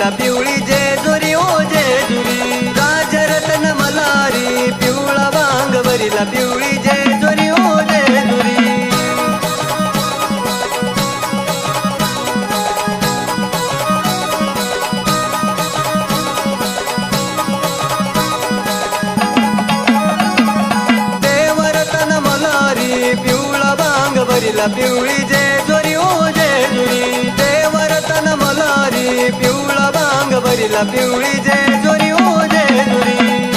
भरिला पिवळी जेजुरी ओ जेजुरी राजरत्न मल्हारी पिवळा वांग भरिला पिवळी जेजुरी ओ जेजुरी देवरत्न मल्हारी पिवळा वांग भरिला पिवळी जेजुरी ओ जेजुरी देवरत्न मल्हारी पिवळा वांग भरिला पिवळी जेजुरी ओ जेजुरी